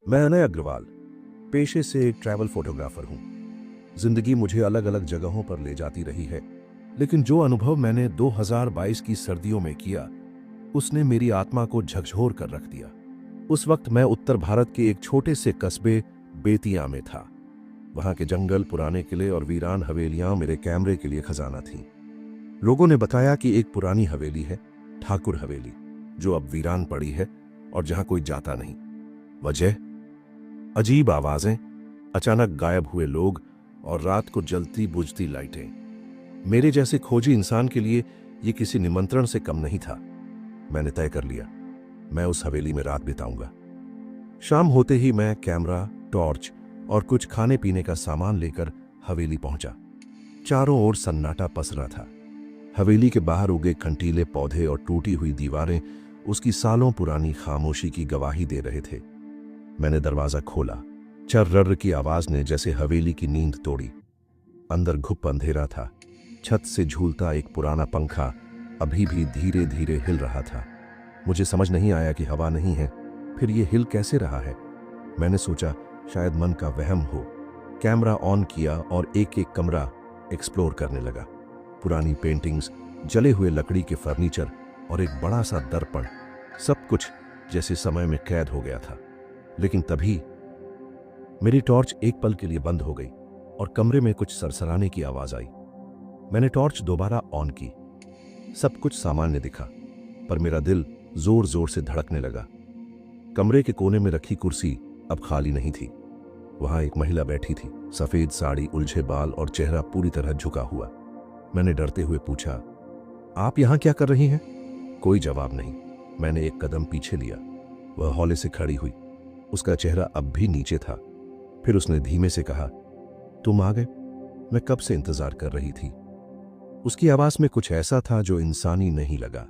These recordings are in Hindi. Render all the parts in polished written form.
मैं अनय अग्रवाल पेशे से एक ट्रैवल फोटोग्राफर हूँ। जिंदगी मुझे अलग अलग जगहों पर ले जाती रही है, लेकिन जो अनुभव मैंने 2022 की सर्दियों में किया, उसने मेरी आत्मा को झकझोर कर रख दिया। उस वक्त मैं उत्तर भारत के एक छोटे से कस्बे बेतिया में था। वहां के जंगल, पुराने किले और वीरान हवेलियां मेरे कैमरे के लिए खजाना थीं। लोगों ने बताया कि एक पुरानी हवेली है, ठाकुर हवेली, जो अब वीरान पड़ी है और जहां कोई जाता नहीं। वजह? अजीब आवाजें, अचानक गायब हुए लोग और रात को जलती बुझती लाइटें। मेरे जैसे खोजी इंसान के लिए यह किसी निमंत्रण से कम नहीं था। मैंने तय कर लिया, मैं उस हवेली में रात बिताऊंगा। शाम होते ही मैं कैमरा, टॉर्च और कुछ खाने पीने का सामान लेकर हवेली पहुंचा। चारों ओर सन्नाटा पसरा था। हवेली के बाहर उगे कंटीले पौधे और टूटी हुई दीवारें उसकी सालों पुरानी खामोशी की गवाही दे रहे थे। मैंने दरवाजा खोला। चर्र की आवाज ने जैसे हवेली की नींद तोड़ी। अंदर घुप अंधेरा था। छत से झूलता एक पुराना पंखा अभी भी धीरे धीरे हिल रहा था। मुझे समझ नहीं आया कि हवा नहीं है, फिर ये हिल कैसे रहा है। मैंने सोचा शायद मन का वहम हो। कैमरा ऑन किया और एक एक कमरा एक्सप्लोर करने लगा। पुरानी पेंटिंग्स, जले हुए लकड़ी के फर्नीचर और एक बड़ा सा दर्पण, सब कुछ जैसे समय में कैद हो गया था। लेकिन तभी मेरी टॉर्च एक पल के लिए बंद हो गई और कमरे में कुछ सरसराने की आवाज आई। मैंने टॉर्च दोबारा ऑन की। सब कुछ सामान्य दिखा, पर मेरा दिल जोर जोर से धड़कने लगा। कमरे के कोने में रखी कुर्सी अब खाली नहीं थी। वहां एक महिला बैठी थी, सफेद साड़ी, उलझे बाल और चेहरा पूरी तरह झुका हुआ। मैंने डरते हुए पूछा, आप यहां क्या कर रही हैं? कोई जवाब नहीं। मैंने एक कदम पीछे लिया। वह हौले से खड़ी हुई। उसका चेहरा अब भी नीचे था। फिर उसने धीमे से कहा, तुम आ गए? मैं कब से इंतजार कर रही थी। उसकी आवाज में कुछ ऐसा था जो इंसानी नहीं लगा,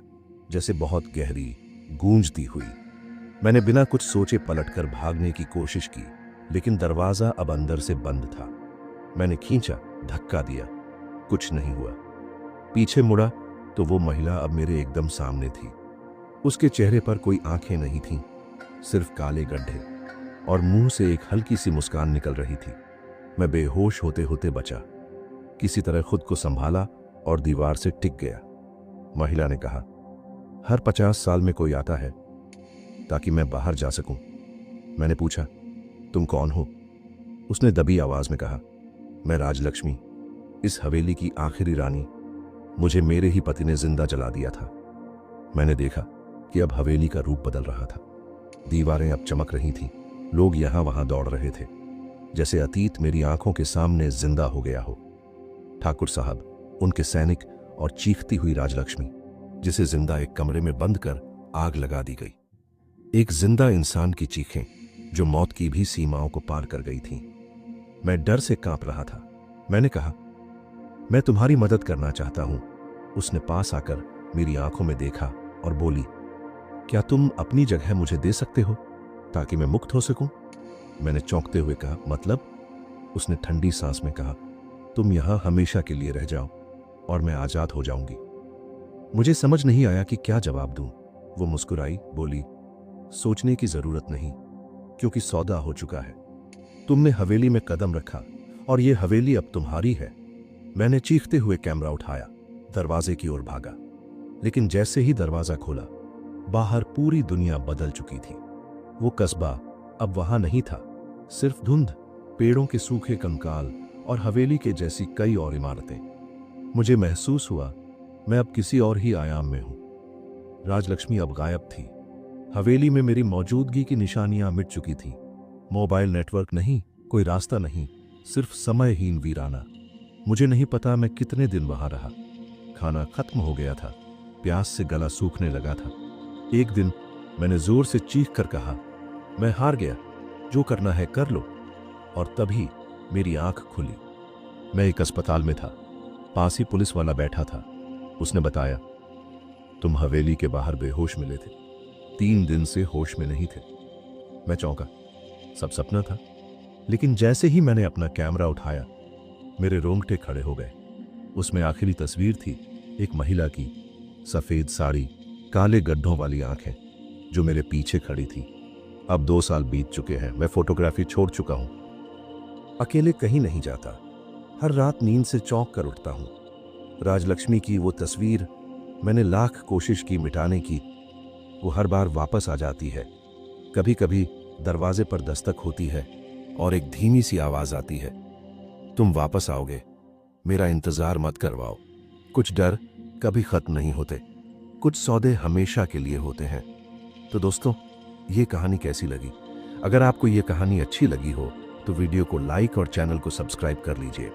जैसे बहुत गहरी, गूंजती हुई। मैंने बिना कुछ सोचे पलटकर भागने की कोशिश की, लेकिन दरवाजा अब अंदर से बंद था। मैंने खींचा, धक्का दिया, कुछ नहीं हुआ। पीछे मुड़ा तो वो महिला अब मेरे एकदम सामने थी। उसके चेहरे पर कोई आंखें नहीं थीं, सिर्फ काले गड्ढे, और मुंह से एक हल्की सी मुस्कान निकल रही थी। मैं बेहोश होते होते बचा। किसी तरह खुद को संभाला और दीवार से टिक गया। महिला ने कहा, हर 50 साल में कोई आता है ताकि मैं बाहर जा सकूं। मैंने पूछा, तुम कौन हो? उसने दबी आवाज में कहा, मैं राजलक्ष्मी, इस हवेली की आखिरी रानी। मुझे मेरे ही पति ने जिंदा जला दिया था। मैंने देखा कि अब हवेली का रूप बदल रहा था। दीवारें अब चमक रही थीं। लोग यहां वहां दौड़ रहे थे, जैसे अतीत मेरी आंखों के सामने जिंदा हो गया हो। ठाकुर साहब, उनके सैनिक और चीखती हुई राजलक्ष्मी, जिसे जिंदा एक कमरे में बंद कर आग लगा दी गई। एक जिंदा इंसान की चीखें जो मौत की भी सीमाओं को पार कर गई थीं। मैं डर से कांप रहा था। मैंने कहा, मैं तुम्हारी मदद करना चाहता हूं। उसने पास आकर मेरी आंखों में देखा और बोली, क्या तुम अपनी जगह मुझे दे सकते हो ताकि मैं मुक्त हो सकूं? मैंने चौंकते हुए कहा, मतलब? उसने ठंडी सांस में कहा, तुम यहां हमेशा के लिए रह जाओ और मैं आजाद हो जाऊंगी। मुझे समझ नहीं आया कि क्या जवाब दूं। वो मुस्कुराई, बोली, सोचने की जरूरत नहीं, क्योंकि सौदा हो चुका है। तुमने हवेली में कदम रखा और ये हवेली अब तुम्हारी है। मैंने चीखते हुए कैमरा उठाया, दरवाजे की ओर भागा। लेकिन जैसे ही दरवाजा खोला, बाहर पूरी दुनिया बदल चुकी थी। वो कस्बा अब वहां नहीं था, सिर्फ धुंध, पेड़ों के सूखे कंकाल और हवेली के जैसी कई और इमारतें। मुझे महसूस हुआ मैं अब किसी और ही आयाम में हूं। राजलक्ष्मी अब गायब थी। हवेली में मेरी मौजूदगी की निशानियां मिट चुकी थीं। मोबाइल नेटवर्क नहीं, कोई रास्ता नहीं, सिर्फ समयहीन वीराना। मुझे नहीं पता मैं कितने दिन वहां रहा। खाना खत्म हो गया था, प्यास से गला सूखने लगा था। एक दिन मैंने जोर से चीख कर कहा, मैं हार गया, जो करना है कर लो। और तभी मेरी आंख खुली। मैं एक अस्पताल में था। पास ही पुलिस वाला बैठा था। उसने बताया, तुम हवेली के बाहर बेहोश मिले थे, 3 दिन से होश में नहीं थे। मैं चौंका, सब सपना था। लेकिन जैसे ही मैंने अपना कैमरा उठाया, मेरे रोंगटे खड़े हो गए। उसमें आखिरी तस्वीर थी एक महिला की, सफेद साड़ी, काले गड्ढों वाली आंखें, जो मेरे पीछे खड़ी थी। अब 2 साल बीत चुके हैं, मैं फोटोग्राफी छोड़ चुका हूं। अकेले कहीं नहीं जाता, हर रात नींद से चौंक कर उठता हूं। राजलक्ष्मी की वो तस्वीर मैंने लाख कोशिश की मिटाने की, वो हर बार वापस आ जाती है। कभी कभी दरवाजे पर दस्तक होती है और एक धीमी सी आवाज आती है, तुम वापस आओगे, मेरा इंतजार मत करवाओ। कुछ डर कभी खत्म नहीं होते, कुछ सौदे हमेशा के लिए होते हैं। तो दोस्तों, ये कहानी कैसी लगी? अगर आपको ये कहानी अच्छी लगी हो तो वीडियो को लाइक और चैनल को सब्सक्राइब कर लीजिए।